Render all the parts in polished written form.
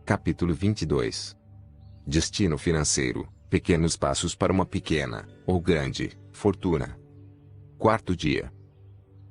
Capítulo 22. Destino financeiro: pequenos passos para uma pequena, ou grande, fortuna. Quarto dia.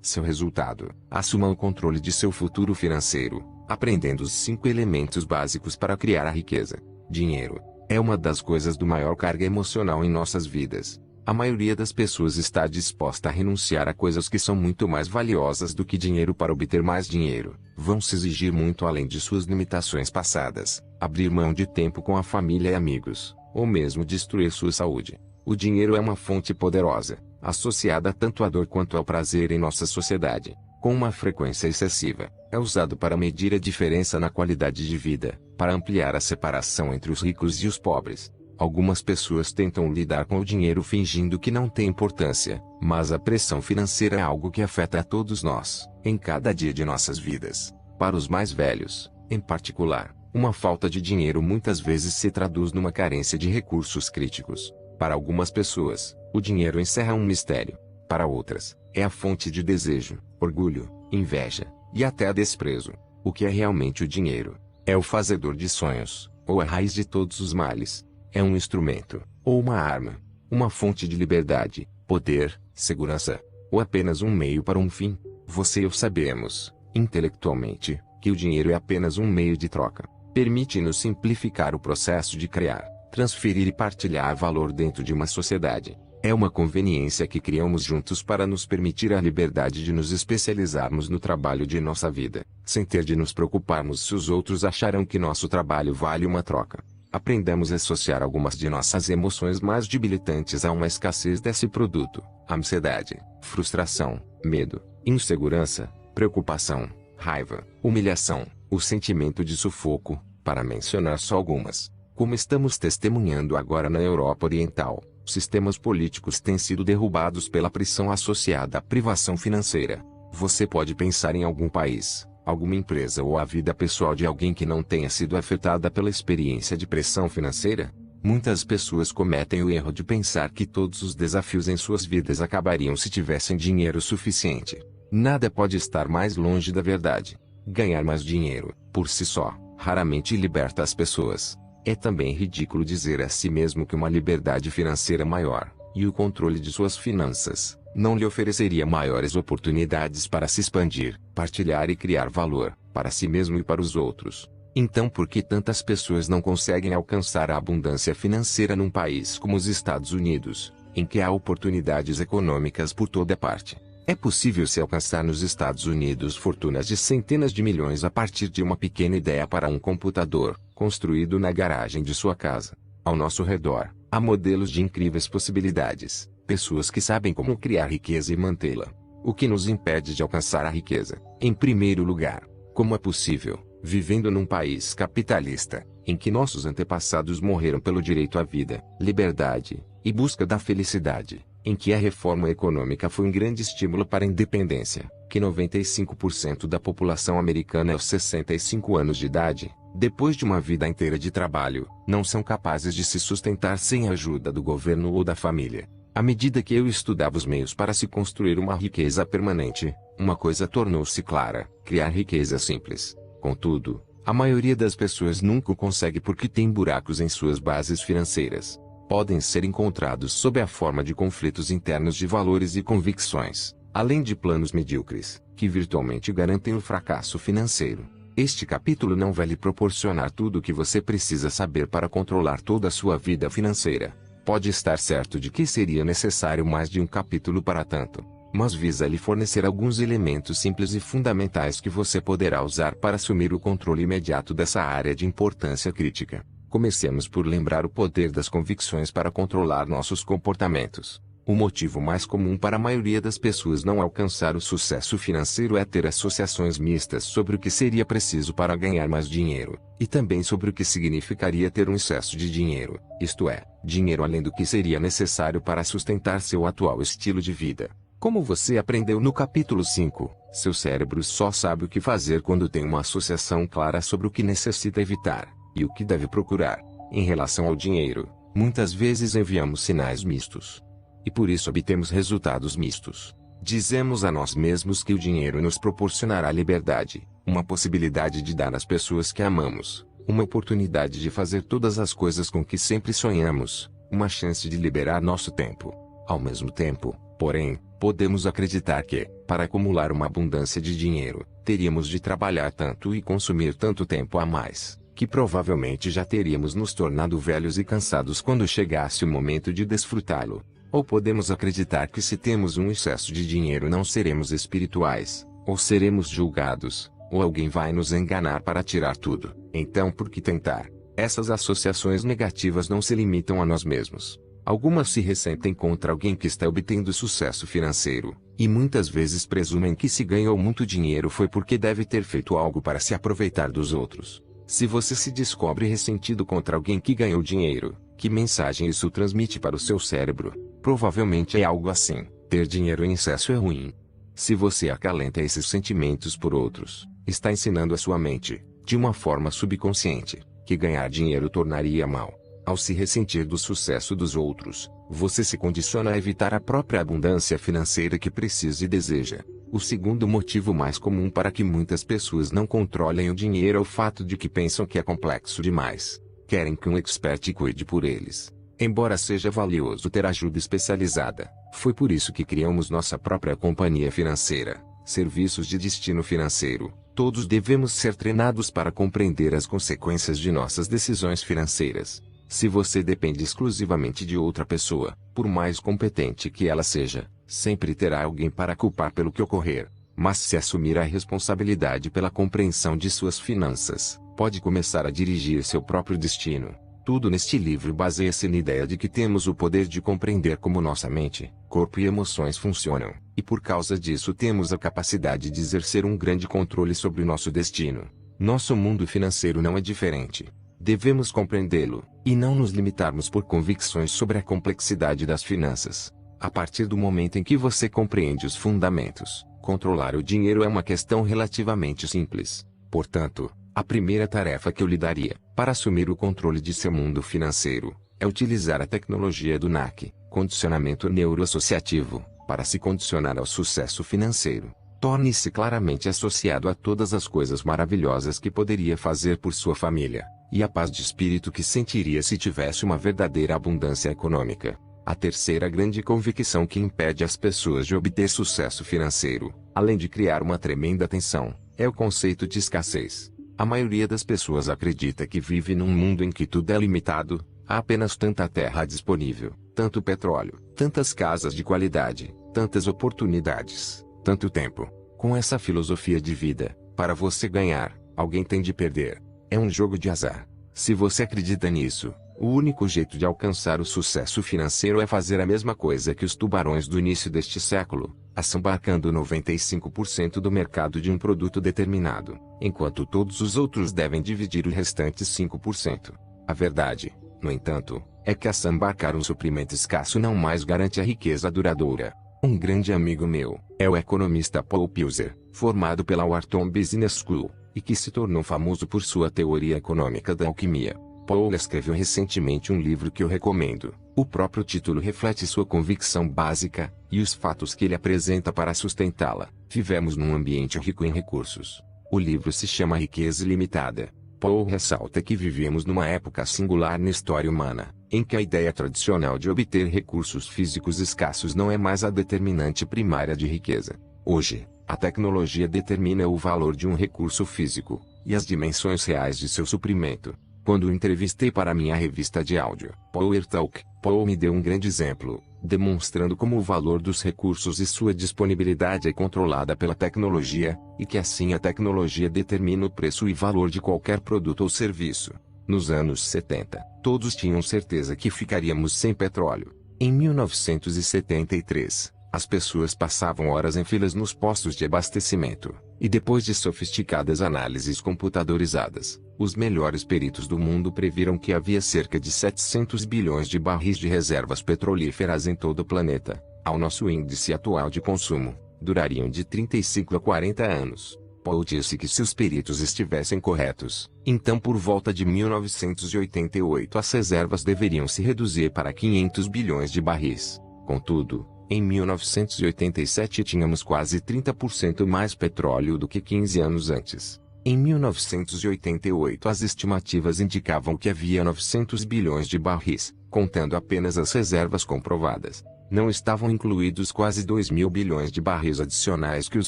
Seu resultado: assuma o controle de seu futuro financeiro, aprendendo os 5 elementos básicos para criar a riqueza. Dinheiro é uma das coisas do maior carga emocional em nossas vidas. A maioria das pessoas está disposta a renunciar a coisas que são muito mais valiosas do que dinheiro para obter mais dinheiro. Vão se exigir muito além de suas limitações passadas, abrir mão de tempo com a família e amigos, ou mesmo destruir sua saúde. O dinheiro é uma fonte poderosa, associada tanto à dor quanto ao prazer em nossa sociedade. Com uma frequência excessiva, é usado para medir a diferença na qualidade de vida, para ampliar a separação entre os ricos e os pobres. Algumas pessoas tentam lidar com o dinheiro fingindo que não tem importância, mas a pressão financeira é algo que afeta a todos nós, em cada dia de nossas vidas. Para os mais velhos, em particular, uma falta de dinheiro muitas vezes se traduz numa carência de recursos críticos. Para algumas pessoas, o dinheiro encerra um mistério. Para outras, é a fonte de desejo, orgulho, inveja, e até desprezo. O que é realmente o dinheiro? É o fazedor de sonhos, ou a raiz de todos os males? É um instrumento, ou uma arma, uma fonte de liberdade, poder, segurança, ou apenas um meio para um fim? Você e eu sabemos, intelectualmente, que o dinheiro é apenas um meio de troca. Permite-nos simplificar o processo de criar, transferir e partilhar valor dentro de uma sociedade. É uma conveniência que criamos juntos para nos permitir a liberdade de nos especializarmos no trabalho de nossa vida, sem ter de nos preocuparmos se os outros acharão que nosso trabalho vale uma troca. Aprendamos a associar algumas de nossas emoções mais debilitantes a uma escassez desse produto: ansiedade, frustração, medo, insegurança, preocupação, raiva, humilhação, o sentimento de sufoco, para mencionar só algumas. Como estamos testemunhando agora na Europa Oriental, sistemas políticos têm sido derrubados pela pressão associada à privação financeira. Você pode pensar em algum país, alguma empresa ou a vida pessoal de alguém que não tenha sido afetada pela experiência de pressão financeira? Muitas pessoas cometem o erro de pensar que todos os desafios em suas vidas acabariam se tivessem dinheiro suficiente. Nada pode estar mais longe da verdade. Ganhar mais dinheiro, por si só, raramente liberta as pessoas. É também ridículo dizer a si mesmo que uma liberdade financeira maior, e o controle de suas finanças, não lhe ofereceria maiores oportunidades para se expandir, partilhar e criar valor, para si mesmo e para os outros. Então por que tantas pessoas não conseguem alcançar a abundância financeira num país como os Estados Unidos, em que há oportunidades econômicas por toda parte? É possível se alcançar nos Estados Unidos fortunas de centenas de milhões a partir de uma pequena ideia para um computador, construído na garagem de sua casa. Ao nosso redor, há modelos de incríveis possibilidades, pessoas que sabem como criar riqueza e mantê-la. O que nos impede de alcançar a riqueza? Em primeiro lugar, como é possível, vivendo num país capitalista, em que nossos antepassados morreram pelo direito à vida, liberdade e busca da felicidade, em que a reforma econômica foi um grande estímulo para a independência, que 95% da população americana aos 65 anos de idade, depois de uma vida inteira de trabalho, não são capazes de se sustentar sem a ajuda do governo ou da família. À medida que eu estudava os meios para se construir uma riqueza permanente, uma coisa tornou-se clara: criar riqueza simples. Contudo, a maioria das pessoas nunca o consegue porque tem buracos em suas bases financeiras. Podem ser encontrados sob a forma de conflitos internos de valores e convicções, além de planos medíocres, que virtualmente garantem o fracasso financeiro. Este capítulo não vai lhe proporcionar tudo o que você precisa saber para controlar toda a sua vida financeira. Pode estar certo de que seria necessário mais de um capítulo para tanto, mas visa lhe fornecer alguns elementos simples e fundamentais que você poderá usar para assumir o controle imediato dessa área de importância crítica. Comecemos por lembrar o poder das convicções para controlar nossos comportamentos. O motivo mais comum para a maioria das pessoas não alcançar o sucesso financeiro é ter associações mistas sobre o que seria preciso para ganhar mais dinheiro, e também sobre o que significaria ter um excesso de dinheiro, isto é, dinheiro além do que seria necessário para sustentar seu atual estilo de vida. Como você aprendeu no capítulo 5, seu cérebro só sabe o que fazer quando tem uma associação clara sobre o que necessita evitar e o que deve procurar. Em relação ao dinheiro, muitas vezes enviamos sinais mistos. E por isso obtemos resultados mistos. Dizemos a nós mesmos que o dinheiro nos proporcionará liberdade, uma possibilidade de dar às pessoas que amamos, uma oportunidade de fazer todas as coisas com que sempre sonhamos, uma chance de liberar nosso tempo. Ao mesmo tempo, porém, podemos acreditar que, para acumular uma abundância de dinheiro, teríamos de trabalhar tanto e consumir tanto tempo a mais, que provavelmente já teríamos nos tornado velhos e cansados quando chegasse o momento de desfrutá-lo. Ou podemos acreditar que se temos um excesso de dinheiro não seremos espirituais, ou seremos julgados, ou alguém vai nos enganar para tirar tudo. Então por que tentar? Essas associações negativas não se limitam a nós mesmos. Algumas se ressentem contra alguém que está obtendo sucesso financeiro, e muitas vezes presumem que se ganhou muito dinheiro foi porque deve ter feito algo para se aproveitar dos outros. Se você se descobre ressentido contra alguém que ganhou dinheiro, que mensagem isso transmite para o seu cérebro? Provavelmente é algo assim: ter dinheiro em excesso é ruim. Se você acalenta esses sentimentos por outros, está ensinando a sua mente, de uma forma subconsciente, que ganhar dinheiro tornaria mal. Ao se ressentir do sucesso dos outros, você se condiciona a evitar a própria abundância financeira que precisa e deseja. O segundo motivo mais comum para que muitas pessoas não controlem o dinheiro é o fato de que pensam que é complexo demais. Querem que um expert cuide por eles. Embora seja valioso ter ajuda especializada, foi por isso que criamos nossa própria companhia financeira, Serviços de Destino Financeiro. Todos devemos ser treinados para compreender as consequências de nossas decisões financeiras. Se você depende exclusivamente de outra pessoa, por mais competente que ela seja, sempre terá alguém para culpar pelo que ocorrer. Mas se assumir a responsabilidade pela compreensão de suas finanças, pode começar a dirigir seu próprio destino. Tudo neste livro baseia-se na ideia de que temos o poder de compreender como nossa mente, corpo e emoções funcionam, e por causa disso temos a capacidade de exercer um grande controle sobre o nosso destino. Nosso mundo financeiro não é diferente. Devemos compreendê-lo, e não nos limitarmos por convicções sobre a complexidade das finanças. A partir do momento em que você compreende os fundamentos, controlar o dinheiro é uma questão relativamente simples. Portanto, a primeira tarefa que eu lhe daria, para assumir o controle de seu mundo financeiro, é utilizar a tecnologia do NAC, condicionamento neuroassociativo, para se condicionar ao sucesso financeiro. Torne-se claramente associado a todas as coisas maravilhosas que poderia fazer por sua família, e a paz de espírito que sentiria se tivesse uma verdadeira abundância econômica. A terceira grande convicção que impede as pessoas de obter sucesso financeiro, além de criar uma tremenda tensão, é o conceito de escassez. A maioria das pessoas acredita que vive num mundo em que tudo é limitado, há apenas tanta terra disponível, tanto petróleo, tantas casas de qualidade, tantas oportunidades, tanto tempo. Com essa filosofia de vida, para você ganhar, alguém tem de perder. É um jogo de azar. Se você acredita nisso, o único jeito de alcançar o sucesso financeiro é fazer a mesma coisa que os tubarões do início deste século, assambarcando 95% do mercado de um produto determinado, enquanto todos os outros devem dividir o restante 5%. A verdade, no entanto, é que assambarcar um suprimento escasso não mais garante a riqueza duradoura. Um grande amigo meu é o economista Paul Pilzer, formado pela Wharton Business School, e que se tornou famoso por sua teoria econômica da alquimia. Paul escreveu recentemente um livro que eu recomendo. O próprio título reflete sua convicção básica, e os fatos que ele apresenta para sustentá-la. Vivemos num ambiente rico em recursos. O livro se chama Riqueza Ilimitada. Paul ressalta que vivemos numa época singular na história humana, em que a ideia tradicional de obter recursos físicos escassos não é mais a determinante primária de riqueza. Hoje, a tecnologia determina o valor de um recurso físico, e as dimensões reais de seu suprimento. Quando o entrevistei para minha revista de áudio, Power Talk, Paul me deu um grande exemplo, demonstrando como o valor dos recursos e sua disponibilidade é controlada pela tecnologia, e que assim a tecnologia determina o preço e valor de qualquer produto ou serviço. Nos anos 70, todos tinham certeza que ficaríamos sem petróleo. Em 1973, as pessoas passavam horas em filas nos postos de abastecimento, e depois de sofisticadas análises computadorizadas, os melhores peritos do mundo previram que havia cerca de 700 bilhões de barris de reservas petrolíferas em todo o planeta. Ao nosso índice atual de consumo, durariam de 35 a 40 anos. Paul disse que se os peritos estivessem corretos, então por volta de 1988 as reservas deveriam se reduzir para 500 bilhões de barris. Contudo, em 1987 tínhamos quase 30% mais petróleo do que 15 anos antes. Em 1988 as estimativas indicavam que havia 900 bilhões de barris, contando apenas as reservas comprovadas. Não estavam incluídos quase 2.000 bilhões de barris adicionais que os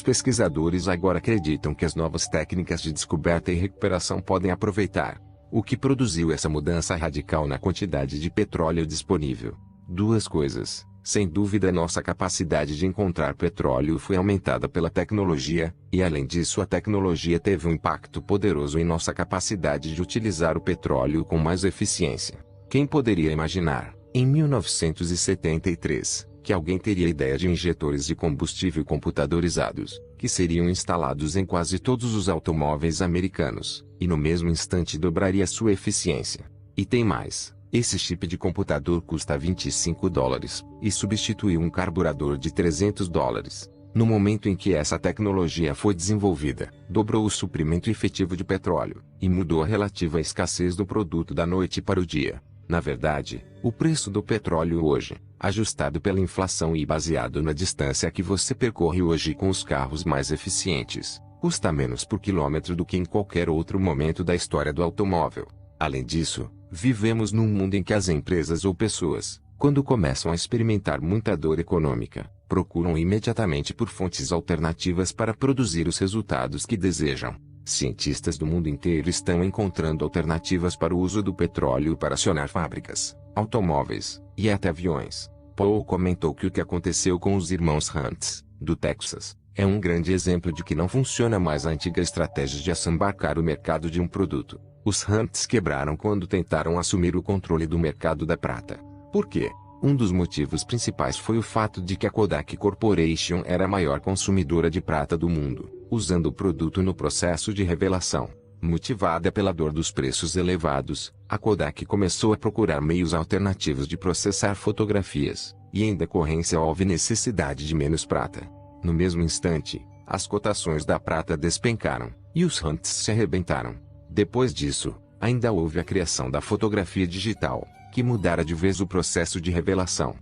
pesquisadores agora acreditam que as novas técnicas de descoberta e recuperação podem aproveitar. O que produziu essa mudança radical na quantidade de petróleo disponível? Duas coisas. Sem dúvida, nossa capacidade de encontrar petróleo foi aumentada pela tecnologia, e além disso a tecnologia teve um impacto poderoso em nossa capacidade de utilizar o petróleo com mais eficiência. Quem poderia imaginar, em 1973, que alguém teria a ideia de injetores de combustível computadorizados, que seriam instalados em quase todos os automóveis americanos, e no mesmo instante dobraria sua eficiência? E tem mais. Esse chip de computador custa $25 e substituiu um carburador de $300. No momento em que essa tecnologia foi desenvolvida, dobrou o suprimento efetivo de petróleo e mudou a relativa escassez do produto da noite para o dia. Na verdade, o preço do petróleo hoje, ajustado pela inflação e baseado na distância que você percorre hoje com os carros mais eficientes, custa menos por quilômetro do que em qualquer outro momento da história do automóvel. Além disso, vivemos num mundo em que as empresas ou pessoas, quando começam a experimentar muita dor econômica, procuram imediatamente por fontes alternativas para produzir os resultados que desejam. Cientistas do mundo inteiro estão encontrando alternativas para o uso do petróleo para acionar fábricas, automóveis e até aviões. Paul comentou que o que aconteceu com os irmãos Hunt, do Texas, é um grande exemplo de que não funciona mais a antiga estratégia de assambarcar o mercado de um produto. Os Hunts quebraram quando tentaram assumir o controle do mercado da prata. Por quê? Um dos motivos principais foi o fato de que a Kodak Corporation era a maior consumidora de prata do mundo, usando o produto no processo de revelação. Motivada pela dor dos preços elevados, a Kodak começou a procurar meios alternativos de processar fotografias, e em decorrência houve necessidade de menos prata. No mesmo instante, as cotações da prata despencaram, e os Hunts se arrebentaram. Depois disso, ainda houve a criação da fotografia digital, que mudara de vez o processo de revelação.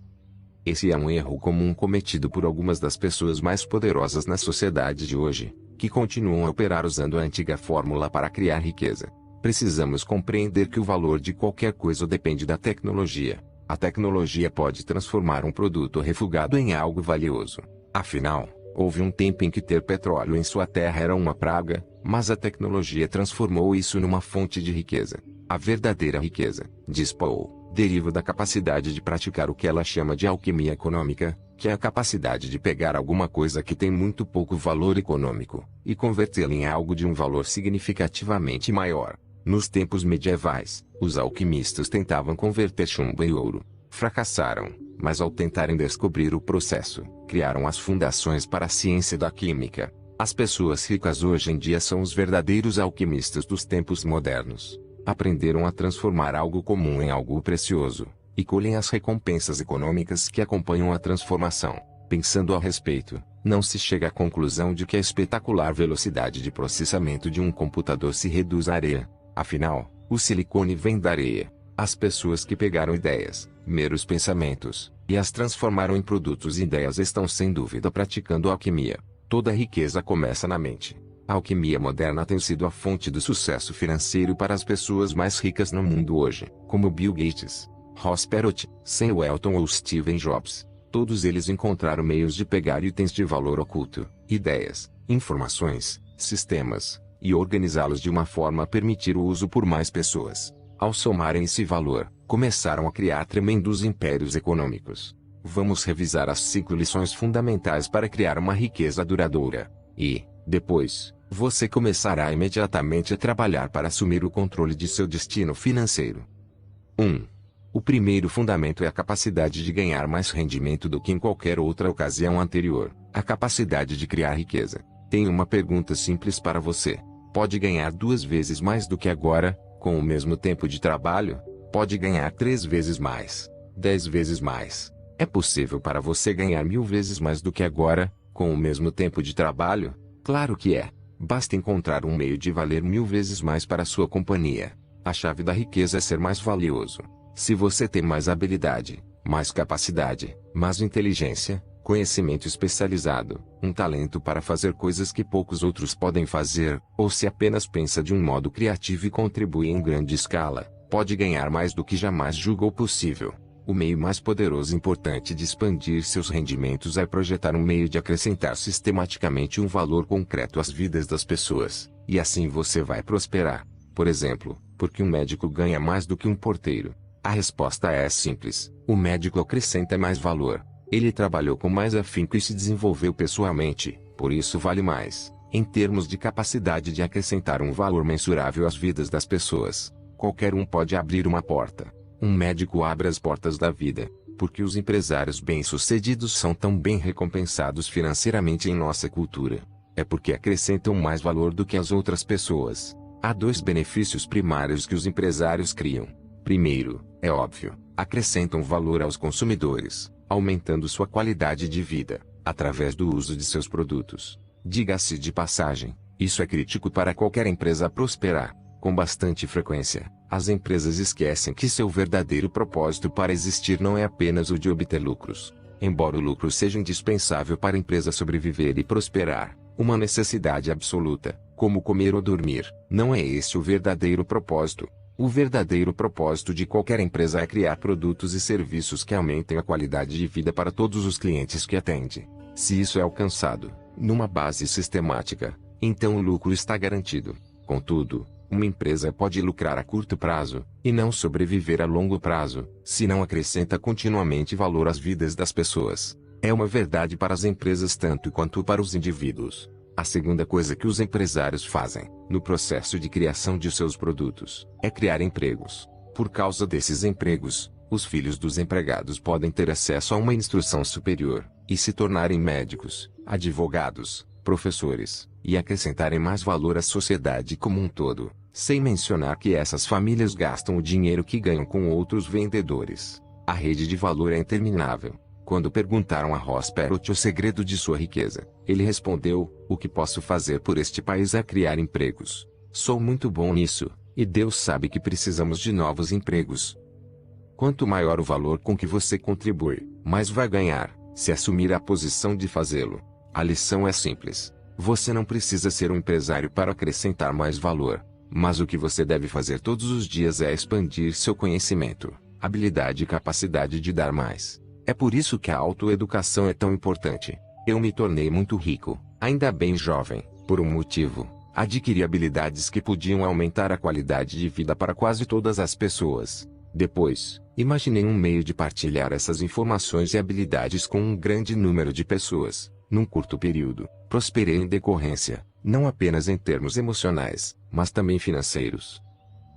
Esse é um erro comum cometido por algumas das pessoas mais poderosas na sociedade de hoje, que continuam a operar usando a antiga fórmula para criar riqueza. Precisamos compreender que o valor de qualquer coisa depende da tecnologia. A tecnologia pode transformar um produto refugado em algo valioso. Afinal, houve um tempo em que ter petróleo em sua terra era uma praga, mas a tecnologia transformou isso numa fonte de riqueza. A verdadeira riqueza, diz Paul, deriva da capacidade de praticar o que ela chama de alquimia econômica, que é a capacidade de pegar alguma coisa que tem muito pouco valor econômico, e convertê-la em algo de um valor significativamente maior. Nos tempos medievais, os alquimistas tentavam converter chumbo em ouro. Fracassaram, mas ao tentarem descobrir o processo, criaram as fundações para a ciência da química. As pessoas ricas hoje em dia são os verdadeiros alquimistas dos tempos modernos. Aprenderam a transformar algo comum em algo precioso, e colhem as recompensas econômicas que acompanham a transformação. Pensando a respeito, não se chega à conclusão de que a espetacular velocidade de processamento de um computador se reduz à areia. Afinal, o silicone vem da areia. As pessoas que pegaram ideias, meros pensamentos, e as transformaram em produtos e ideias estão sem dúvida praticando alquimia. Toda riqueza começa na mente. A alquimia moderna tem sido a fonte do sucesso financeiro para as pessoas mais ricas no mundo hoje, como Bill Gates, Ross Perot, Sam Walton ou Steve Jobs. Todos eles encontraram meios de pegar itens de valor oculto, ideias, informações, sistemas, e organizá-los de uma forma a permitir o uso por mais pessoas. Ao somarem esse valor, começaram a criar tremendos impérios econômicos. Vamos revisar as 5 lições fundamentais para criar uma riqueza duradoura. E, depois, você começará imediatamente a trabalhar para assumir o controle de seu destino financeiro. 1. O primeiro fundamento é a capacidade de ganhar mais rendimento do que em qualquer outra ocasião anterior, a capacidade de criar riqueza. Tenho uma pergunta simples para você. Pode ganhar 2 vezes mais do que agora, com o mesmo tempo de trabalho? Pode ganhar 3 vezes mais, 10 vezes mais. É possível para você ganhar 1000 vezes mais do que agora, com o mesmo tempo de trabalho? Claro que é. Basta encontrar um meio de valer 1000 vezes mais para a sua companhia. A chave da riqueza é ser mais valioso. Se você tem mais habilidade, mais capacidade, mais inteligência, conhecimento especializado, um talento para fazer coisas que poucos outros podem fazer, ou se apenas pensa de um modo criativo e contribui em grande escala, pode ganhar mais do que jamais julgou possível. O meio mais poderoso e importante de expandir seus rendimentos é projetar um meio de acrescentar sistematicamente um valor concreto às vidas das pessoas, e assim você vai prosperar. Por exemplo, por que um médico ganha mais do que um porteiro? A resposta é simples: o médico acrescenta mais valor. Ele trabalhou com mais afinco e se desenvolveu pessoalmente, por isso vale mais, em termos de capacidade de acrescentar um valor mensurável às vidas das pessoas. Qualquer um pode abrir uma porta. Um médico abre as portas da vida. Porque os empresários bem-sucedidos são tão bem recompensados financeiramente em nossa cultura? É porque acrescentam mais valor do que as outras pessoas. Há dois benefícios primários que os empresários criam. Primeiro, é óbvio, acrescentam valor aos consumidores, aumentando sua qualidade de vida, através do uso de seus produtos. Diga-se de passagem, isso é crítico para qualquer empresa prosperar. Com bastante frequência, as empresas esquecem que seu verdadeiro propósito para existir não é apenas o de obter lucros. Embora o lucro seja indispensável para a empresa sobreviver e prosperar, uma necessidade absoluta, como comer ou dormir, não é esse o verdadeiro propósito. O verdadeiro propósito de qualquer empresa é criar produtos e serviços que aumentem a qualidade de vida para todos os clientes que atende. Se isso é alcançado, numa base sistemática, então o lucro está garantido. Contudo, uma empresa pode lucrar a curto prazo, e não sobreviver a longo prazo, se não acrescenta continuamente valor às vidas das pessoas. É uma verdade para as empresas tanto quanto para os indivíduos. A segunda coisa que os empresários fazem, no processo de criação de seus produtos, é criar empregos. Por causa desses empregos, os filhos dos empregados podem ter acesso a uma instrução superior, e se tornarem médicos, advogados, professores, e acrescentarem mais valor à sociedade como um todo, sem mencionar que essas famílias gastam o dinheiro que ganham com outros vendedores. A rede de valor é interminável. Quando perguntaram a Ross Perot o segredo de sua riqueza, ele respondeu: o que posso fazer por este país é criar empregos. Sou muito bom nisso, e Deus sabe que precisamos de novos empregos. Quanto maior o valor com que você contribui, mais vai ganhar, se assumir a posição de fazê-lo. A lição é simples. Você não precisa ser um empresário para acrescentar mais valor, mas o que você deve fazer todos os dias é expandir seu conhecimento, habilidade e capacidade de dar mais. É por isso que a autoeducação é tão importante. Eu me tornei muito rico, ainda bem jovem, por um motivo: adquiri habilidades que podiam aumentar a qualidade de vida para quase todas as pessoas. Depois, imaginei um meio de partilhar essas informações e habilidades com um grande número de pessoas, num curto período. Prosperei em decorrência, não apenas em termos emocionais, mas também financeiros.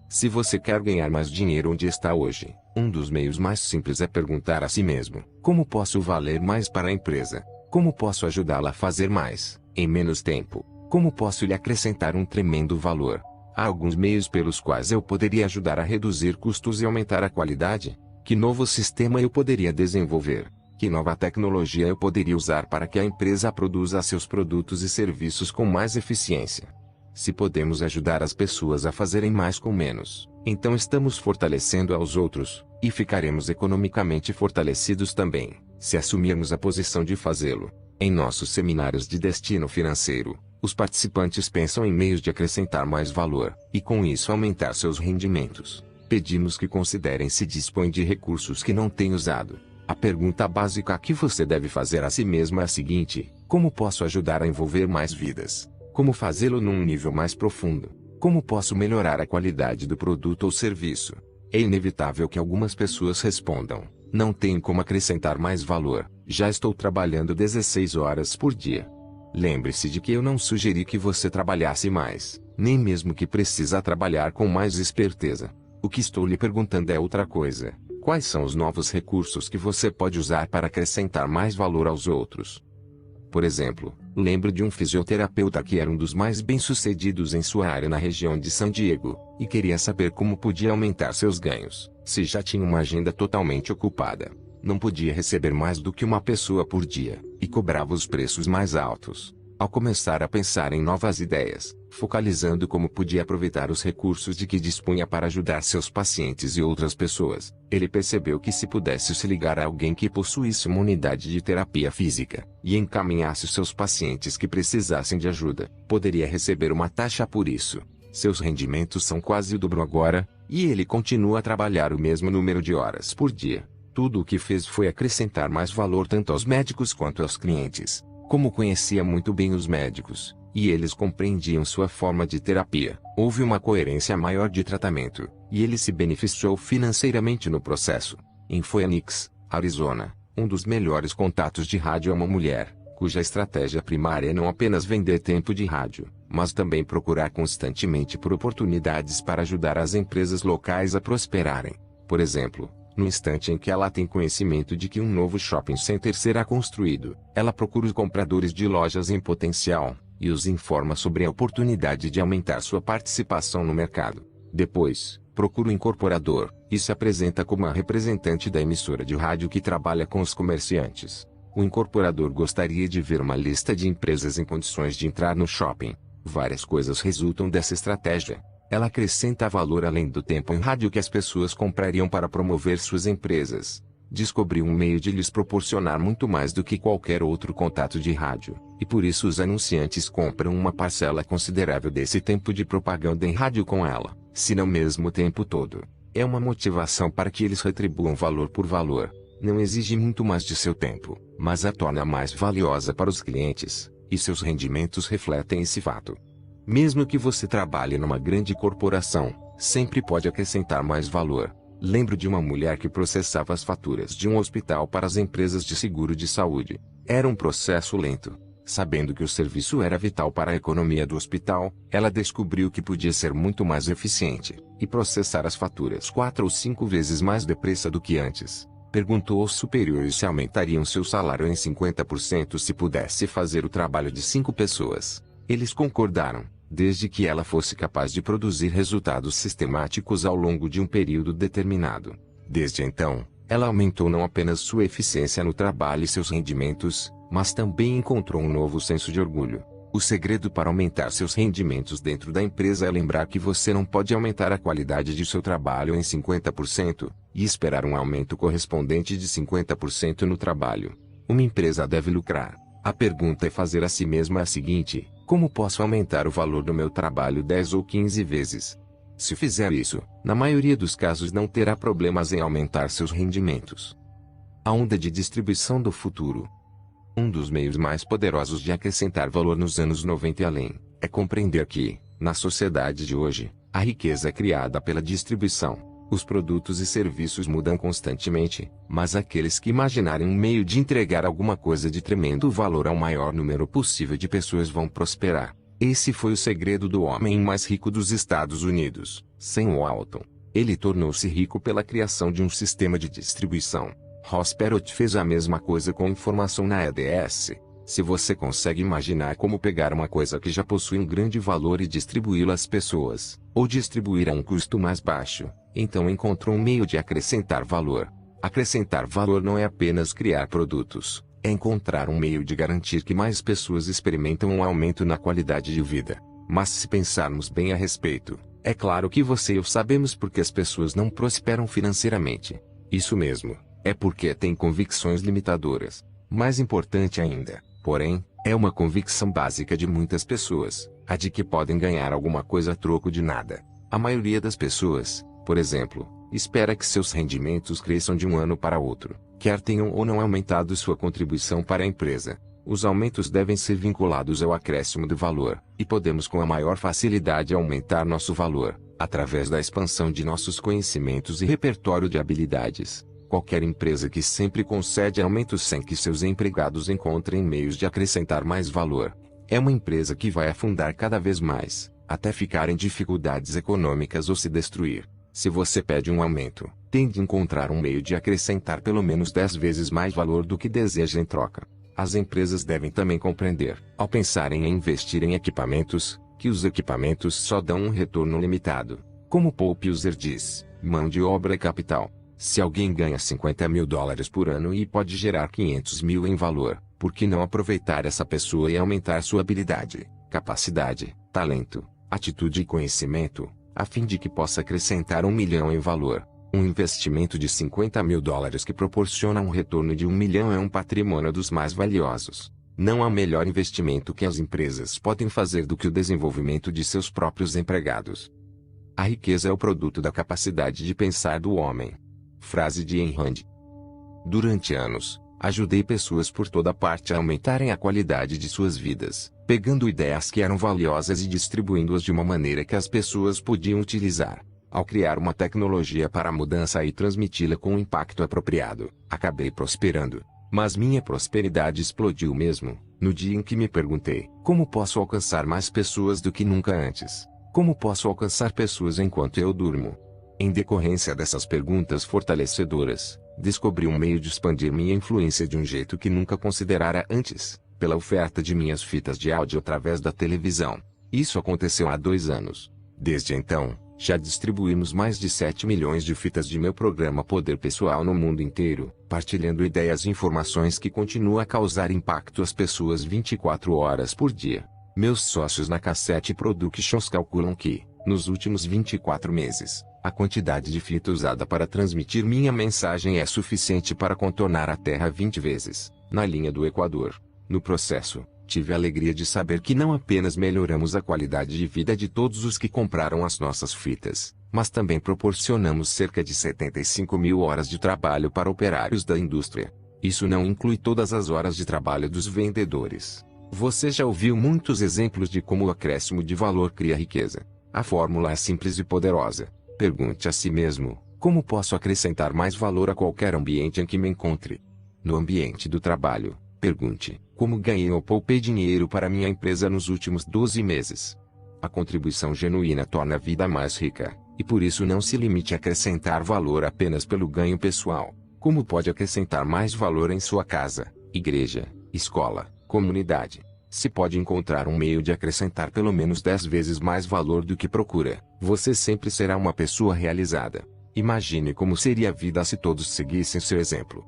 Se você quer ganhar mais dinheiro onde está hoje, um dos meios mais simples é perguntar a si mesmo: como posso valer mais para a empresa? Como posso ajudá-la a fazer mais, em menos tempo? Como posso lhe acrescentar um tremendo valor? Há alguns meios pelos quais eu poderia ajudar a reduzir custos e aumentar a qualidade. Que novo sistema eu poderia desenvolver? Que nova tecnologia eu poderia usar para que a empresa produza seus produtos e serviços com mais eficiência? Se podemos ajudar as pessoas a fazerem mais com menos, então estamos fortalecendo aos outros, e ficaremos economicamente fortalecidos também, se assumirmos a posição de fazê-lo. Em nossos seminários de destino financeiro, os participantes pensam em meios de acrescentar mais valor, e com isso aumentar seus rendimentos. Pedimos que considerem se dispõem de recursos que não têm usado. A pergunta básica que você deve fazer a si mesmo é a seguinte: como posso ajudar a envolver mais vidas? Como fazê-lo num nível mais profundo? Como posso melhorar a qualidade do produto ou serviço? É inevitável que algumas pessoas respondam: não tenho como acrescentar mais valor, já estou trabalhando 16 horas por dia. Lembre-se de que eu não sugeri que você trabalhasse mais, nem mesmo que precisa trabalhar com mais esperteza. O que estou lhe perguntando é outra coisa: quais são os novos recursos que você pode usar para acrescentar mais valor aos outros? Por exemplo, lembro de um fisioterapeuta que era um dos mais bem-sucedidos em sua área na região de San Diego, e queria saber como podia aumentar seus ganhos, se já tinha uma agenda totalmente ocupada. Não podia receber mais do que uma pessoa por dia, e cobrava os preços mais altos. Ao começar a pensar em novas ideias, focalizando como podia aproveitar os recursos de que dispunha para ajudar seus pacientes e outras pessoas, ele percebeu que se pudesse se ligar a alguém que possuísse uma unidade de terapia física, e encaminhasse seus pacientes que precisassem de ajuda, poderia receber uma taxa por isso. Seus rendimentos são quase o dobro agora, e ele continua a trabalhar o mesmo número de horas por dia. Tudo o que fez foi acrescentar mais valor tanto aos médicos quanto aos clientes. Como conhecia muito bem os médicos, e eles compreendiam sua forma de terapia, houve uma coerência maior de tratamento, e ele se beneficiou financeiramente no processo. Em Phoenix, Arizona, um dos melhores contatos de rádio é uma mulher, cuja estratégia primária é não apenas vender tempo de rádio, mas também procurar constantemente por oportunidades para ajudar as empresas locais a prosperarem. Por exemplo, no instante em que ela tem conhecimento de que um novo shopping center será construído, ela procura os compradores de lojas em potencial, e os informa sobre a oportunidade de aumentar sua participação no mercado. Depois, procura o incorporador, e se apresenta como a representante da emissora de rádio que trabalha com os comerciantes. O incorporador gostaria de ver uma lista de empresas em condições de entrar no shopping. Várias coisas resultam dessa estratégia. Ela acrescenta valor além do tempo em rádio que as pessoas comprariam para promover suas empresas. Descobriu um meio de lhes proporcionar muito mais do que qualquer outro contato de rádio, e por isso os anunciantes compram uma parcela considerável desse tempo de propaganda em rádio com ela, se não mesmo o tempo todo. É uma motivação para que eles retribuam valor por valor. Não exige muito mais de seu tempo, mas a torna mais valiosa para os clientes, e seus rendimentos refletem esse fato. Mesmo que você trabalhe numa grande corporação, sempre pode acrescentar mais valor. Lembro de uma mulher que processava as faturas de um hospital para as empresas de seguro de saúde. Era um processo lento. Sabendo que o serviço era vital para a economia do hospital, ela descobriu que podia ser muito mais eficiente, e processar as faturas 4 ou 5 vezes mais depressa do que antes. Perguntou aos superiores se aumentariam seu salário em 50% se pudesse fazer o trabalho de 5 pessoas. Eles concordaram, desde que ela fosse capaz de produzir resultados sistemáticos ao longo de um período determinado. Desde então, ela aumentou não apenas sua eficiência no trabalho e seus rendimentos, mas também encontrou um novo senso de orgulho. O segredo para aumentar seus rendimentos dentro da empresa é lembrar que você não pode aumentar a qualidade de seu trabalho em 50%, e esperar um aumento correspondente de 50% no trabalho. Uma empresa deve lucrar. A pergunta é fazer a si mesma a seguinte: como posso aumentar o valor do meu trabalho 10 ou 15 vezes? Se fizer isso, na maioria dos casos não terá problemas em aumentar seus rendimentos. A onda de distribuição do futuro. Um dos meios mais poderosos de acrescentar valor nos anos 90 e além, é compreender que, na sociedade de hoje, a riqueza é criada pela distribuição. Os produtos e serviços mudam constantemente, mas aqueles que imaginarem um meio de entregar alguma coisa de tremendo valor ao maior número possível de pessoas vão prosperar. Esse foi o segredo do homem mais rico dos Estados Unidos, Sam Walton. Ele tornou-se rico pela criação de um sistema de distribuição. Ross Perot fez a mesma coisa com informação na EDS. Se você consegue imaginar como pegar uma coisa que já possui um grande valor e distribuí-la às pessoas, ou distribuir a um custo mais baixo, então encontrou um meio de acrescentar valor. Acrescentar valor não é apenas criar produtos, é encontrar um meio de garantir que mais pessoas experimentam um aumento na qualidade de vida. Mas se pensarmos bem a respeito, é claro que você e eu sabemos porque as pessoas não prosperam financeiramente. Isso mesmo, é porque têm convicções limitadoras. Mais importante ainda, porém, é uma convicção básica de muitas pessoas, a de que podem ganhar alguma coisa a troco de nada. A maioria das pessoas, por exemplo, espera que seus rendimentos cresçam de um ano para outro, quer tenham ou não aumentado sua contribuição para a empresa. Os aumentos devem ser vinculados ao acréscimo de valor, e podemos com a maior facilidade aumentar nosso valor, através da expansão de nossos conhecimentos e repertório de habilidades. Qualquer empresa que sempre concede aumentos sem que seus empregados encontrem meios de acrescentar mais valor, é uma empresa que vai afundar cada vez mais, até ficar em dificuldades econômicas ou se destruir. Se você pede um aumento, tem de encontrar um meio de acrescentar pelo menos 10 vezes mais valor do que deseja em troca. As empresas devem também compreender, ao pensarem em investir em equipamentos, que os equipamentos só dão um retorno limitado. Como Paul Pilzer diz, mão de obra é capital. Se alguém ganha 50 mil dólares por ano e pode gerar 500 mil em valor, por que não aproveitar essa pessoa e aumentar sua habilidade, capacidade, talento, atitude e conhecimento, a fim de que possa acrescentar 1 milhão em valor? Um investimento de 50 mil dólares que proporciona um retorno de 1 milhão é um patrimônio dos mais valiosos. Não há melhor investimento que as empresas podem fazer do que o desenvolvimento de seus próprios empregados. A riqueza é o produto da capacidade de pensar do homem. Frase de Ayn Rand. Durante anos, ajudei pessoas por toda parte a aumentarem a qualidade de suas vidas, pegando ideias que eram valiosas e distribuindo-as de uma maneira que as pessoas podiam utilizar. Ao criar uma tecnologia para a mudança e transmiti-la com um impacto apropriado, acabei prosperando. Mas minha prosperidade explodiu mesmo, no dia em que me perguntei: como posso alcançar mais pessoas do que nunca antes? Como posso alcançar pessoas enquanto eu durmo? Em decorrência dessas perguntas fortalecedoras, descobri um meio de expandir minha influência de um jeito que nunca considerara antes, pela oferta de minhas fitas de áudio através da televisão. Isso aconteceu há 2 anos. Desde então, já distribuímos mais de 7 milhões de fitas de meu programa Poder Pessoal no mundo inteiro, partilhando ideias e informações que continuam a causar impacto às pessoas 24 horas por dia. Meus sócios na Cassette Productions calculam que, nos últimos 24 meses, a quantidade de fita usada para transmitir minha mensagem é suficiente para contornar a Terra 20 vezes, na linha do Equador. No processo, tive a alegria de saber que não apenas melhoramos a qualidade de vida de todos os que compraram as nossas fitas, mas também proporcionamos cerca de 75 mil horas de trabalho para operários da indústria. Isso não inclui todas as horas de trabalho dos vendedores. Você já ouviu muitos exemplos de como o acréscimo de valor cria riqueza. A fórmula é simples e poderosa. Pergunte a si mesmo: como posso acrescentar mais valor a qualquer ambiente em que me encontre? No ambiente do trabalho, pergunte: como ganhei ou poupei dinheiro para minha empresa nos últimos 12 meses? A contribuição genuína torna a vida mais rica, e por isso não se limite a acrescentar valor apenas pelo ganho pessoal. Como pode acrescentar mais valor em sua casa, igreja, escola, comunidade? Se pode encontrar um meio de acrescentar pelo menos 10 vezes mais valor do que procura, você sempre será uma pessoa realizada. Imagine como seria a vida se todos seguissem seu exemplo.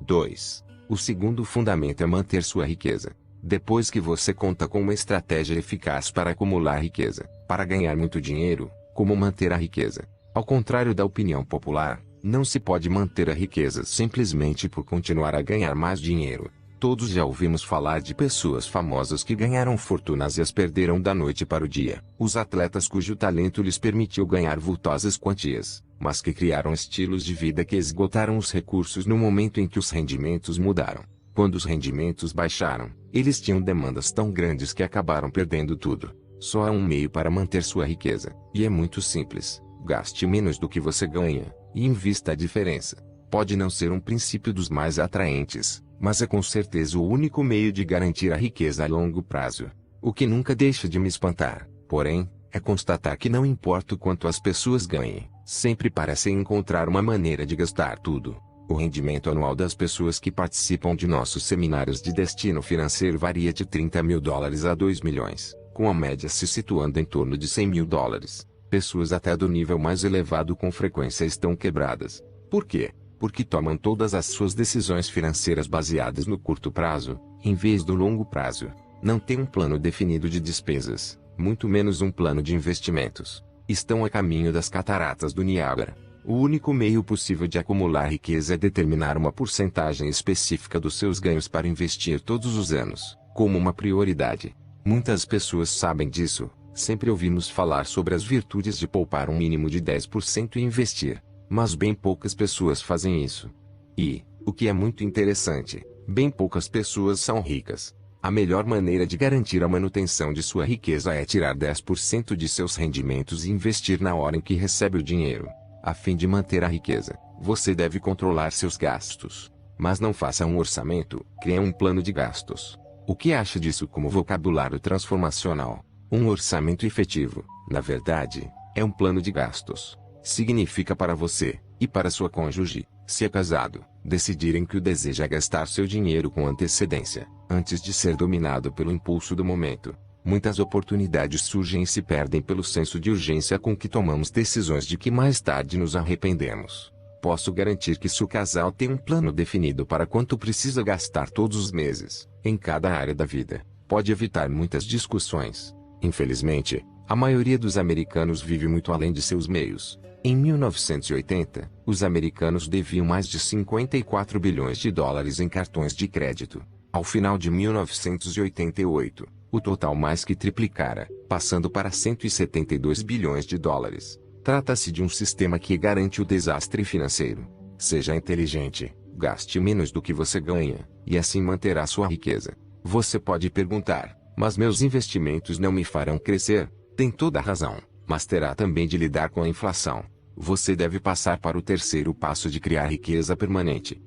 2. O segundo fundamento é manter sua riqueza. Depois que você conta com uma estratégia eficaz para acumular riqueza, para ganhar muito dinheiro, como manter a riqueza? Ao contrário da opinião popular, não se pode manter a riqueza simplesmente por continuar a ganhar mais dinheiro. Todos já ouvimos falar de pessoas famosas que ganharam fortunas e as perderam da noite para o dia. Os atletas cujo talento lhes permitiu ganhar vultosas quantias, mas que criaram estilos de vida que esgotaram os recursos no momento em que os rendimentos mudaram. Quando os rendimentos baixaram, eles tinham demandas tão grandes que acabaram perdendo tudo. Só há um meio para manter sua riqueza, e é muito simples: gaste menos do que você ganha, e invista a diferença. Pode não ser um princípio dos mais atraentes, mas é com certeza o único meio de garantir a riqueza a longo prazo. O que nunca deixa de me espantar, porém, é constatar que não importa o quanto as pessoas ganhem, sempre parecem encontrar uma maneira de gastar tudo. O rendimento anual das pessoas que participam de nossos seminários de destino financeiro varia de 30 mil dólares a 2 milhões, com a média se situando em torno de 100 mil dólares. Pessoas até do nível mais elevado com frequência estão quebradas. Por quê? Porque tomam todas as suas decisões financeiras baseadas no curto prazo, em vez do longo prazo. Não têm um plano definido de despesas, muito menos um plano de investimentos. Estão a caminho das cataratas do Niágara. O único meio possível de acumular riqueza é determinar uma porcentagem específica dos seus ganhos para investir todos os anos, como uma prioridade. Muitas pessoas sabem disso. Sempre ouvimos falar sobre as virtudes de poupar um mínimo de 10% e investir. Mas bem poucas pessoas fazem isso. E, o que é muito interessante, bem poucas pessoas são ricas. A melhor maneira de garantir a manutenção de sua riqueza é tirar 10% de seus rendimentos e investir na hora em que recebe o dinheiro. A fim de manter a riqueza, você deve controlar seus gastos. Mas não faça um orçamento, crie um plano de gastos. O que acha disso como vocabulário transformacional? Um orçamento efetivo, na verdade, é um plano de gastos. Significa para você, e para sua cônjuge, se é casado, decidirem que o deseja gastar seu dinheiro com antecedência, antes de ser dominado pelo impulso do momento. Muitas oportunidades surgem e se perdem pelo senso de urgência com que tomamos decisões de que mais tarde nos arrependemos. posso garantir que se o casal tem um plano definido para quanto precisa gastar todos os meses, em cada área da vida, pode evitar muitas discussões. Infelizmente, a maioria dos americanos vive muito além de seus meios. Em 1980, os americanos deviam mais de 54 bilhões de dólares em cartões de crédito. Ao final de 1988, o total mais que triplicara, passando para 172 bilhões de dólares. Trata-se de um sistema que garante o desastre financeiro. Seja inteligente, gaste menos do que você ganha, e assim manterá sua riqueza. Você pode perguntar, mas meus investimentos não me farão crescer? Tem toda a razão, mas terá também de lidar com a inflação. Você deve passar para o terceiro passo de criar riqueza permanente.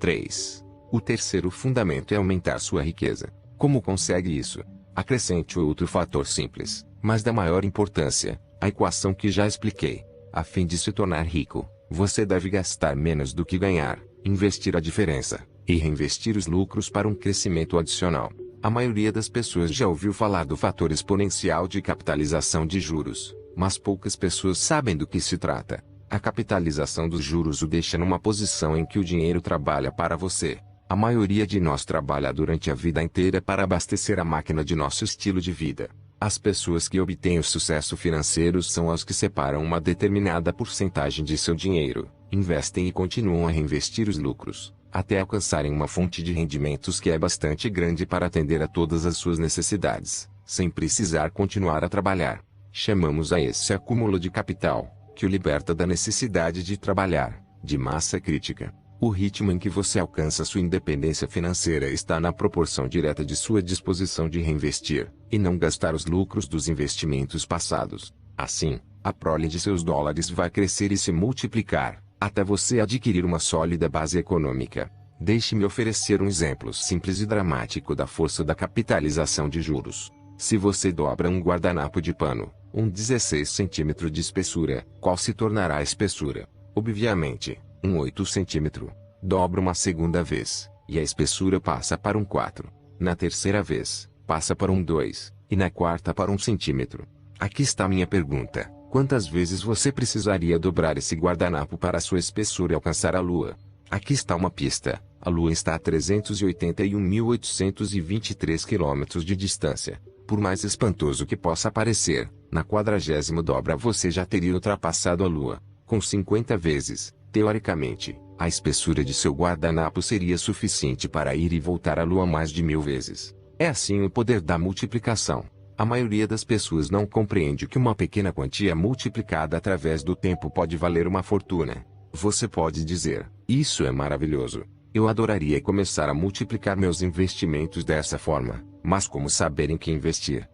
3. O terceiro fundamento é aumentar sua riqueza. Como consegue isso? Acrescente outro fator simples, mas da maior importância, a equação que já expliquei. A fim de se tornar rico, você deve gastar menos do que ganhar, investir a diferença, e reinvestir os lucros para um crescimento adicional. A maioria das pessoas já ouviu falar do fator exponencial de capitalização de juros, mas poucas pessoas sabem do que se trata. A capitalização dos juros o deixa numa posição em que o dinheiro trabalha para você. A maioria de nós trabalha durante a vida inteira para abastecer a máquina de nosso estilo de vida. As pessoas que obtêm o sucesso financeiro são as que separam uma determinada porcentagem de seu dinheiro, investem e continuam a reinvestir os lucros, até alcançarem uma fonte de rendimentos que é bastante grande para atender a todas as suas necessidades, sem precisar continuar a trabalhar. Chamamos a esse acúmulo de capital, que o liberta da necessidade de trabalhar, de massa crítica. O ritmo em que você alcança sua independência financeira está na proporção direta de sua disposição de reinvestir, e não gastar os lucros dos investimentos passados. Assim, a prole de seus dólares vai crescer e se multiplicar, até você adquirir uma sólida base econômica. Deixe-me oferecer um exemplo simples e dramático da força da capitalização de juros. Se você dobra um guardanapo de pano, 16 cm de espessura, qual se tornará a espessura? Obviamente, 8 cm. Dobra uma segunda vez, e a espessura passa para 4. Na terceira vez, passa para 2, e na quarta para 1 cm. Aqui está minha pergunta: quantas vezes você precisaria dobrar esse guardanapo para sua espessura alcançar a Lua? Aqui está uma pista: a Lua está a 381.823 km de distância. Por mais espantoso que possa parecer, na 40ª dobra você já teria ultrapassado a Lua. Com 50 vezes, teoricamente, a espessura de seu guardanapo seria suficiente para ir e voltar à Lua mais de 1000 vezes. É assim o poder da multiplicação. A maioria das pessoas não compreende que uma pequena quantia multiplicada através do tempo pode valer uma fortuna. Você pode dizer, isso é maravilhoso. Eu adoraria começar a multiplicar meus investimentos dessa forma, mas como saber em que investir?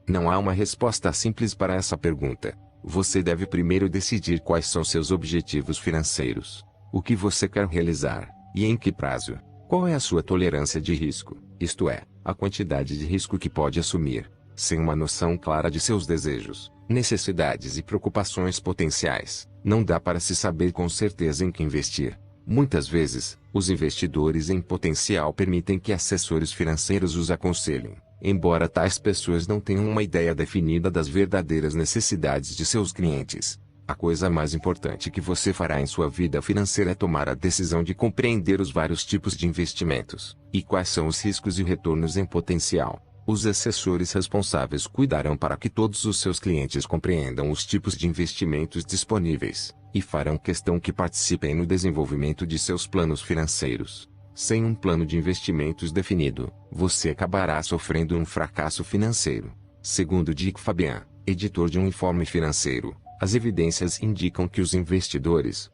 Não há uma resposta simples para essa pergunta. Você deve primeiro decidir quais são seus objetivos financeiros, o que você quer realizar, e em que prazo. Qual é a sua tolerância de risco, isto é, a quantidade de risco que pode assumir. Sem uma noção clara de seus desejos, necessidades e preocupações potenciais, não dá para se saber com certeza em que investir. Muitas vezes, os investidores em potencial permitem que assessores financeiros os aconselhem, embora tais pessoas não tenham uma ideia definida das verdadeiras necessidades de seus clientes. A coisa mais importante que você fará em sua vida financeira é tomar a decisão de compreender os vários tipos de investimentos, e quais são os riscos e retornos em potencial. Os assessores responsáveis cuidarão para que todos os seus clientes compreendam os tipos de investimentos disponíveis, e farão questão que participem no desenvolvimento de seus planos financeiros. Sem um plano de investimentos definido, você acabará sofrendo um fracasso financeiro. Segundo Dick Fabian, editor de um informe financeiro, as evidências indicam que os investidores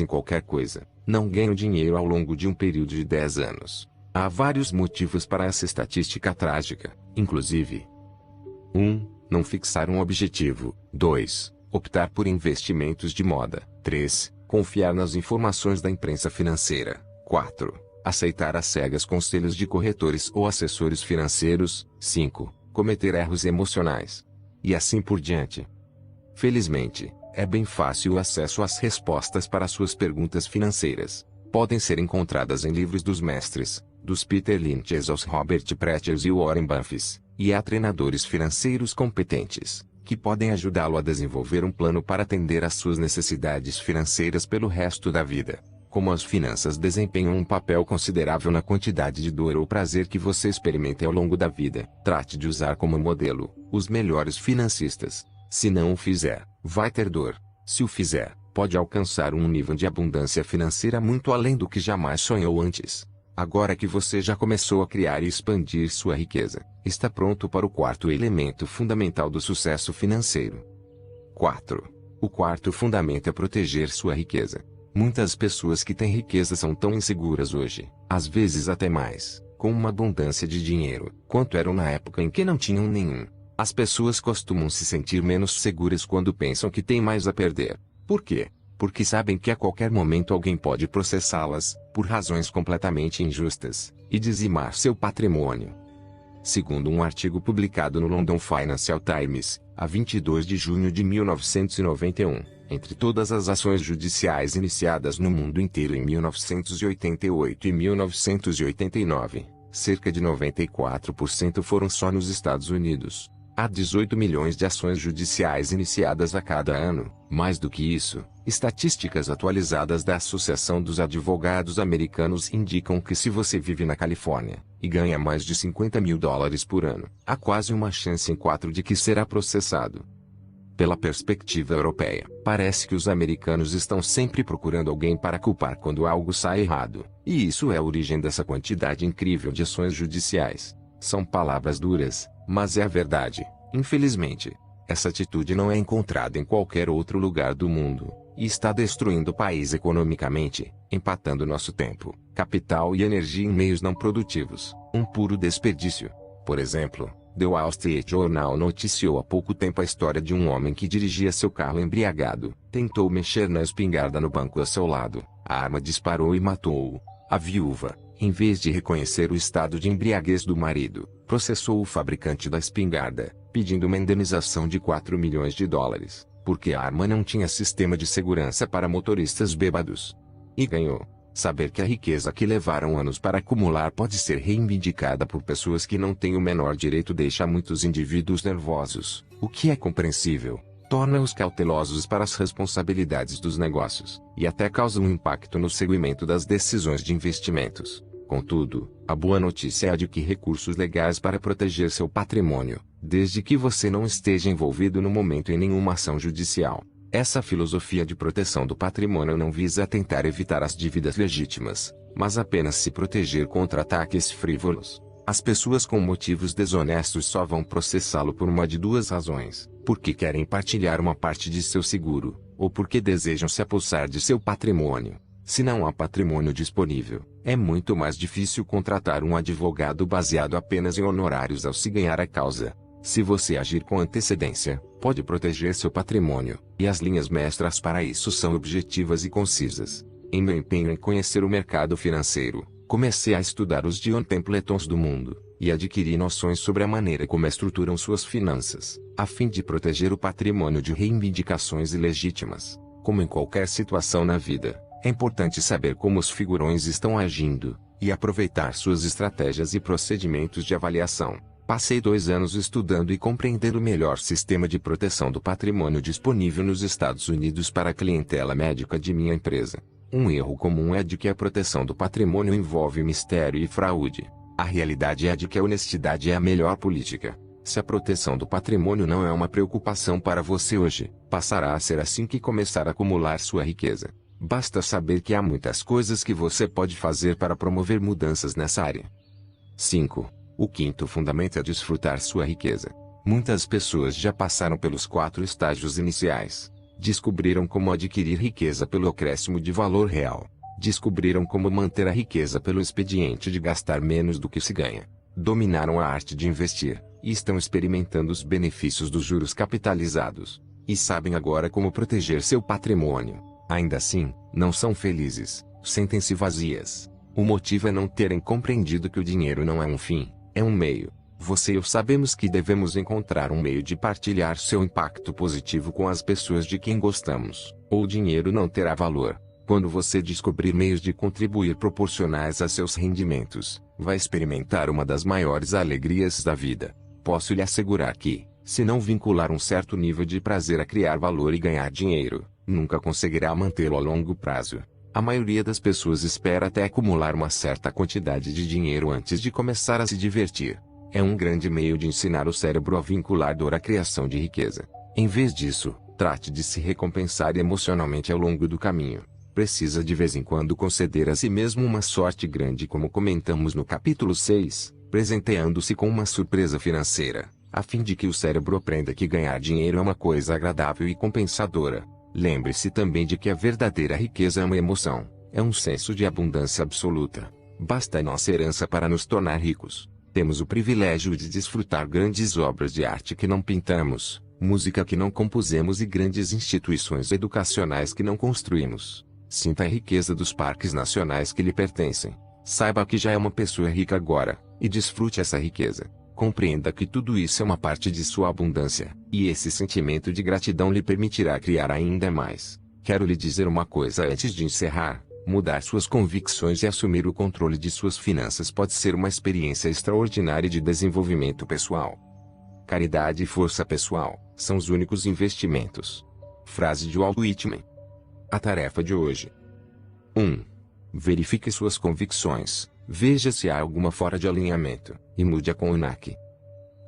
em qualquer coisa, não ganham dinheiro ao longo de um período de 10 anos. Há vários motivos para essa estatística trágica, inclusive: 1. Não fixar um objetivo. 2. Optar por investimentos de moda. 3. Confiar nas informações da imprensa financeira. 4. Aceitar às cegas conselhos de corretores ou assessores financeiros. 5. Cometer erros emocionais. E assim por diante. Felizmente, é bem fácil o acesso às respostas para suas perguntas financeiras. Podem ser encontradas em livros dos mestres, dos Peter Lynch aos Robert Pretels e Warren Buffett, e há treinadores financeiros competentes, que podem ajudá-lo a desenvolver um plano para atender às suas necessidades financeiras pelo resto da vida. Como as finanças desempenham um papel considerável na quantidade de dor ou prazer que você experimenta ao longo da vida, trate de usar como modelo os melhores financistas. Se não o fizer, vai ter dor. Se o fizer, pode alcançar um nível de abundância financeira muito além do que jamais sonhou antes. Agora que você já começou a criar e expandir sua riqueza, está pronto para o quarto elemento fundamental do sucesso financeiro. 4. O quarto fundamento é proteger sua riqueza. Muitas pessoas que têm riqueza são tão inseguras hoje, às vezes até mais, com uma abundância de dinheiro, quanto eram na época em que não tinham nenhum. As pessoas costumam se sentir menos seguras quando pensam que têm mais a perder. Por quê? Porque sabem que a qualquer momento alguém pode processá-las, por razões completamente injustas, e dizimar seu patrimônio. Segundo um artigo publicado no London Financial Times, a 22 de junho de 1991, entre todas as ações judiciais iniciadas no mundo inteiro em 1988 e 1989, cerca de 94% foram só nos Estados Unidos. Há 18 milhões de ações judiciais iniciadas a cada ano. Mais do que isso, estatísticas atualizadas da Associação dos Advogados Americanos indicam que se você vive na Califórnia e ganha mais de $50 mil por ano, há quase uma chance em 4 de que será processado. Pela perspectiva europeia, parece que os americanos estão sempre procurando alguém para culpar quando algo sai errado, e isso é a origem dessa quantidade incrível de ações judiciais. São palavras duras, mas é a verdade. Infelizmente, essa atitude não é encontrada em qualquer outro lugar do mundo, e está destruindo o país economicamente, empatando nosso tempo, capital e energia em meios não produtivos, um puro desperdício. Por exemplo, The Wall Street Journal noticiou há pouco tempo a história de um homem que dirigia seu carro embriagado, tentou mexer na espingarda no banco a seu lado, a arma disparou e matou-o. A viúva, em vez de reconhecer o estado de embriaguez do marido, processou o fabricante da espingarda, pedindo uma indenização de $4 milhões, porque a arma não tinha sistema de segurança para motoristas bêbados. E ganhou. Saber que a riqueza que levaram anos para acumular pode ser reivindicada por pessoas que não têm o menor direito deixa muitos indivíduos nervosos, o que é compreensível. Torna-os cautelosos para as responsabilidades dos negócios, e até causa um impacto no seguimento das decisões de investimentos. Contudo, a boa notícia é a de que recursos legais para proteger seu patrimônio, desde que você não esteja envolvido no momento em nenhuma ação judicial. Essa filosofia de proteção do patrimônio não visa tentar evitar as dívidas legítimas, mas apenas se proteger contra ataques frívolos. As pessoas com motivos desonestos só vão processá-lo por uma de duas razões: porque querem partilhar uma parte de seu seguro, ou porque desejam se apossar de seu patrimônio. Se não há patrimônio disponível, é muito mais difícil contratar um advogado baseado apenas em honorários ao se ganhar a causa. Se você agir com antecedência, pode proteger seu patrimônio, e as linhas mestras para isso são objetivas e concisas. Em meu empenho em conhecer o mercado financeiro, comecei a estudar os John Templetons do mundo, e adquiri noções sobre a maneira como estruturam suas finanças, a fim de proteger o patrimônio de reivindicações ilegítimas. Como em qualquer situação na vida, é importante saber como os figurões estão agindo, e aproveitar suas estratégias e procedimentos de avaliação. Passei 2 anos estudando e compreendendo o melhor sistema de proteção do patrimônio disponível nos Estados Unidos para a clientela médica de minha empresa. Um erro comum é de que a proteção do patrimônio envolve mistério e fraude. A realidade é de que a honestidade é a melhor política. Se a proteção do patrimônio não é uma preocupação para você hoje, passará a ser assim que começar a acumular sua riqueza. Basta saber que há muitas coisas que você pode fazer para promover mudanças nessa área. 5. O quinto fundamento é desfrutar sua riqueza. Muitas pessoas já passaram pelos 4 estágios iniciais. Descobriram como adquirir riqueza pelo acréscimo de valor real. Descobriram como manter a riqueza pelo expediente de gastar menos do que se ganha. Dominaram a arte de investir, e estão experimentando os benefícios dos juros capitalizados. E sabem agora como proteger seu patrimônio. Ainda assim, não são felizes, sentem-se vazias. O motivo é não terem compreendido que o dinheiro não é um fim, é um meio. Você e eu sabemos que devemos encontrar um meio de partilhar seu impacto positivo com as pessoas de quem gostamos, ou o dinheiro não terá valor. Quando você descobrir meios de contribuir proporcionais a seus rendimentos, vai experimentar uma das maiores alegrias da vida. Posso lhe assegurar que, Se não vincular um certo nível de prazer a criar valor e ganhar dinheiro, nunca conseguirá mantê-lo a longo prazo. A maioria das pessoas espera até acumular uma certa quantidade de dinheiro antes de começar a se divertir. É um grande meio de ensinar o cérebro a vincular dor à criação de riqueza. Em vez disso, trate de se recompensar emocionalmente ao longo do caminho. Precisa de vez em quando conceder a si mesmo uma sorte grande, como comentamos no capítulo 6, presenteando-se com uma surpresa financeira, a fim de que o cérebro aprenda que ganhar dinheiro é uma coisa agradável e compensadora. Lembre-se também de que a verdadeira riqueza é uma emoção, é um senso de abundância absoluta. Basta a nossa herança para nos tornar ricos. Temos o privilégio de desfrutar grandes obras de arte que não pintamos, música que não compusemos e grandes instituições educacionais que não construímos. Sinta a riqueza dos parques nacionais que lhe pertencem. Saiba que já é uma pessoa rica agora, e desfrute essa riqueza. Compreenda que tudo isso é uma parte de sua abundância, e esse sentimento de gratidão lhe permitirá criar ainda mais. Quero lhe dizer uma coisa antes de encerrar: mudar suas convicções e assumir o controle de suas finanças pode ser uma experiência extraordinária de desenvolvimento pessoal. Caridade e força pessoal são os únicos investimentos. Frase de Walt Whitman. A tarefa de hoje: 1. Verifique suas convicções. Veja se há alguma fora de alinhamento, e mude-a com o NAC.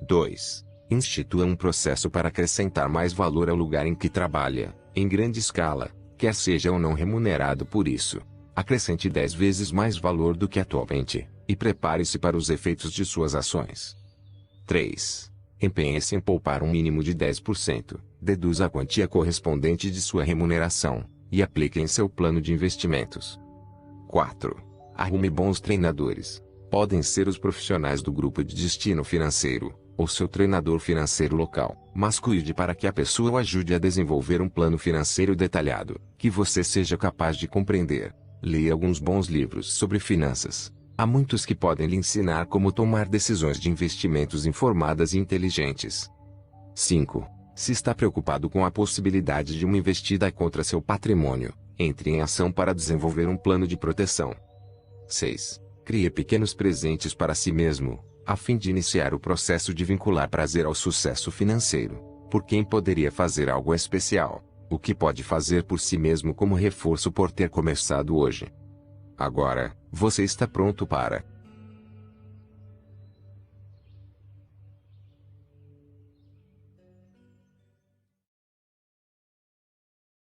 2. Institua um processo para acrescentar mais valor ao lugar em que trabalha, em grande escala, quer seja ou não remunerado por isso. Acrescente 10 vezes mais valor do que atualmente, e prepare-se para os efeitos de suas ações. 3. Empenhe-se em poupar um mínimo de 10%, deduza a quantia correspondente de sua remuneração, e aplique em seu plano de investimentos. 4. Arrume bons treinadores. Podem ser os profissionais do grupo de destino financeiro, ou seu treinador financeiro local, mas cuide para que a pessoa o ajude a desenvolver um plano financeiro detalhado, que você seja capaz de compreender. Leia alguns bons livros sobre finanças. Há muitos que podem lhe ensinar como tomar decisões de investimentos informadas e inteligentes. 5. Se está preocupado com a possibilidade de uma investida contra seu patrimônio, entre em ação para desenvolver um plano de proteção. 6. Crie pequenos presentes para si mesmo, a fim de iniciar o processo de vincular prazer ao sucesso financeiro. Por quem poderia fazer algo especial? O que pode fazer por si mesmo como reforço por ter começado hoje? Agora, você está pronto para